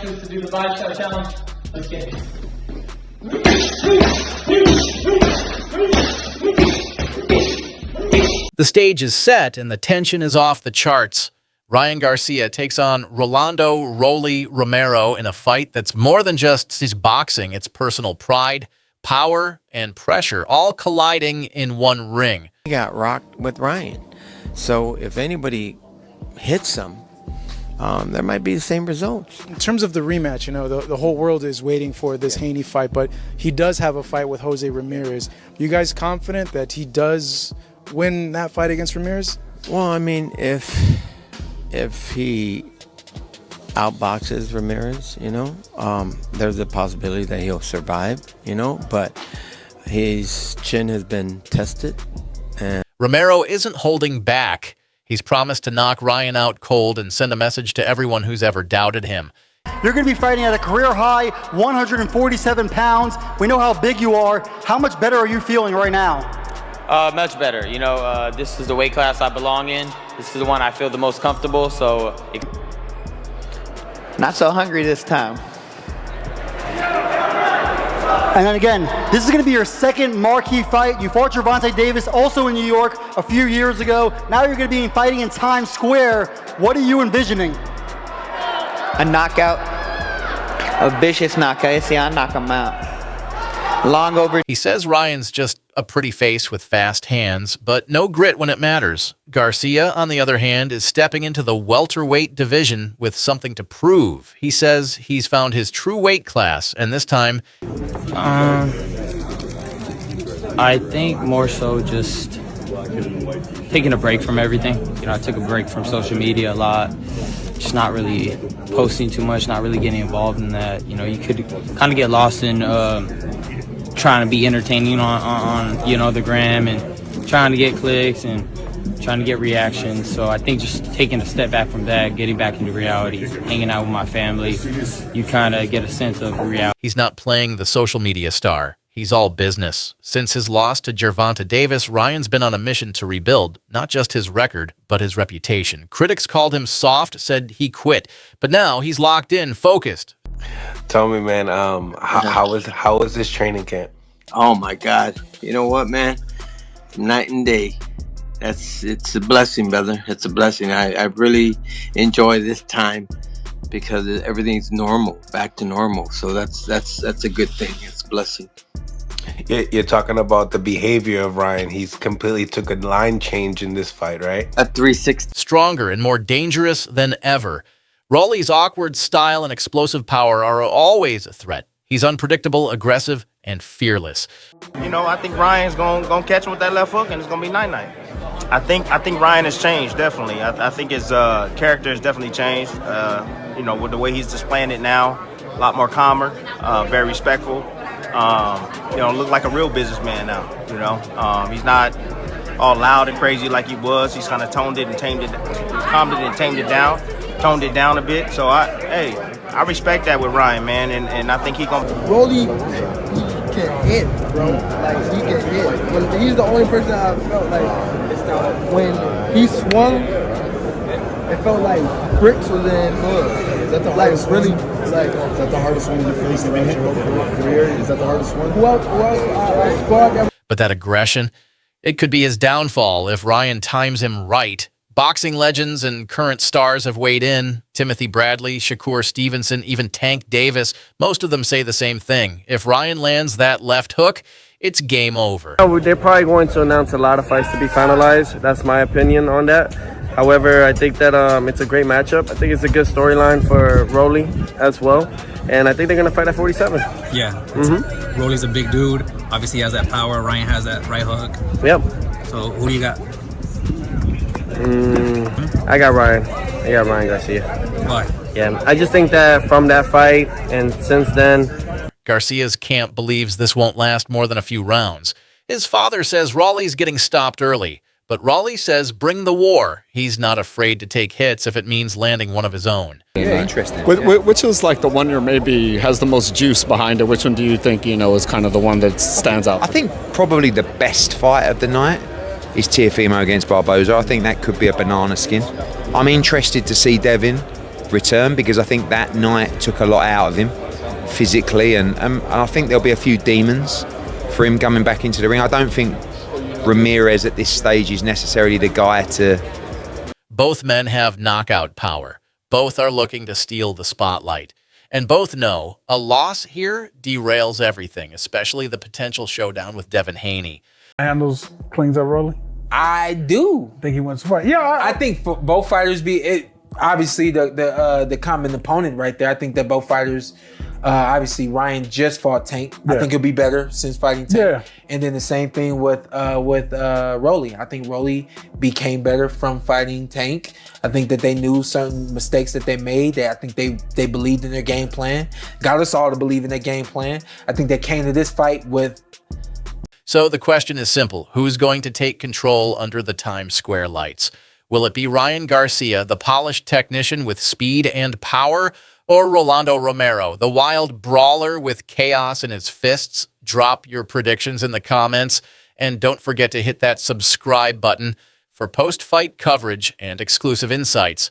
choose to do the BOXRZ challenge. Let's get it. The stage is set and the tension is off the charts. Ryan Garcia takes on Rolando "Rolly" Romero in a fight that's more than just his boxing. It's personal pride, power, and pressure, all colliding in one ring. He got rocked with Ryan. So if anybody hits him, there might be the same results. In terms of the rematch, you know, the whole world is waiting for this Haney fight, but he does have a fight with Jose Ramirez. You guys confident that he does win that fight against Ramirez? Well, I mean, if he outboxes Ramirez, you know, there's a possibility that he'll survive, you know, but his chin has been tested. And Romero isn't holding back. He's promised to knock Ryan out cold and send a message to everyone who's ever doubted him. You're going to be fighting at a career high, 147 pounds. We know how big you are. How much better are you feeling right now? Much better. You know, this is the weight class I belong in. This is the one I feel the most comfortable, so... Not so hungry this time. And then again, this is going to be your second marquee fight. You fought Gervonta Davis also in New York a few years ago. Now you're going to be fighting in Times Square. What are you envisioning? A knockout. A vicious knockout. See, I knock him out. Long over. He says Ryan's just a pretty face with fast hands, but no grit when it matters. Garcia, on the other hand, is stepping into the welterweight division with something to prove. He says he's found his true weight class, and this time... I think more so just taking a break from everything. You know, I took a break from social media a lot. Just not really posting too much, not really getting involved in that. You know, you could kind of get lost in trying to be entertaining on you know, the gram and trying to get clicks and trying to get reactions. So I think just taking a step back from that, getting back into reality, hanging out with my family, you kind of get a sense of reality. He's not playing the social media star. He's all business. Since his loss to Gervonta Davis, Ryan's been on a mission to rebuild, not just his record, but his reputation. Critics called him soft, said he quit, but now he's locked in, focused. Tell me, man, how was this training camp? Oh my God! You know what, man? Night and day. It's a blessing, brother. It's a blessing. I really enjoy this time because everything's normal, back to normal. So that's a good thing. It's a blessing. You're talking about the behavior of Ryan. He's completely took a line change in this fight, right? A 360. Stronger and more dangerous than ever. Rolly's awkward style and explosive power are always a threat. He's unpredictable, aggressive, and fearless. You know, I think Ryan's gonna catch him with that left hook, and it's gonna be night-night. I think Ryan has changed, definitely. I think his character has definitely changed. You know, with the way he's displaying it now, a lot more calmer, very respectful. You know, look like a real businessman now. You know, he's not all loud and crazy like he was. He's kind of calmed it and tamed it down, toned it down a bit. So I respect that with Ryan, man, and I think he gonna. Rolly, he can hit, bro. Like he can hit. When he's the only person I felt like when he swung, it felt like bricks was in mud. Is that the hardest really like? Is that the hardest one you faced in your career? Is that the hardest one? Who else? I sparred. But that aggression, it could be his downfall if Ryan times him right. Boxing legends and current stars have weighed in. Timothy Bradley, Shakur Stevenson, even Tank Davis. Most of them say the same thing. If Ryan lands that left hook, it's game over. They're probably going to announce a lot of fights to be finalized. That's my opinion on that. However, I think that it's a great matchup. I think it's a good storyline for Rolly as well. And I think they're going to fight at 47. Yeah. Rolly's a big dude. Obviously, he has that power. Ryan has that right hook. Yep. So, who do you got? I got Ryan. I got Ryan Garcia. Why? Yeah, I just think that from that fight and since then... Garcia's camp believes this won't last more than a few rounds. His father says Rolly's getting stopped early, but Rolly says bring the war. He's not afraid to take hits if it means landing one of his own. Yeah, interesting. Which is like the one that maybe has the most juice behind it? Which one do you think, you know, is kind of the one that stands out? I think probably the best fight of the night is Teofimo against Barboza. I think that could be a banana skin. I'm interested to see Devin return, because I think that night took a lot out of him physically, and I think there'll be a few demons for him coming back into the ring. I don't think Ramirez at this stage is necessarily the guy to... Both men have knockout power. Both are looking to steal the spotlight. And both know a loss here derails everything, especially the potential showdown with Devin Haney. Handles, cleans up Rolly? I do. Think he wins the fight? Yeah. I think for both fighters obviously the common opponent right there. I think that both fighters, obviously Ryan just fought Tank. Yeah. I think he'll be better since fighting Tank. Yeah. And then the same thing with Rolly. I think Rolly became better from fighting Tank. I think that they knew certain mistakes that they made. I think they believed in their game plan. Got us all to believe in their game plan. I think they came to this fight with... So the question is simple. Who's going to take control under the Times Square lights? Will it be Ryan Garcia, the polished technician with speed and power, or Rolando Romero, the wild brawler with chaos in his fists? Drop your predictions in the comments, and don't forget to hit that subscribe button for post-fight coverage and exclusive insights.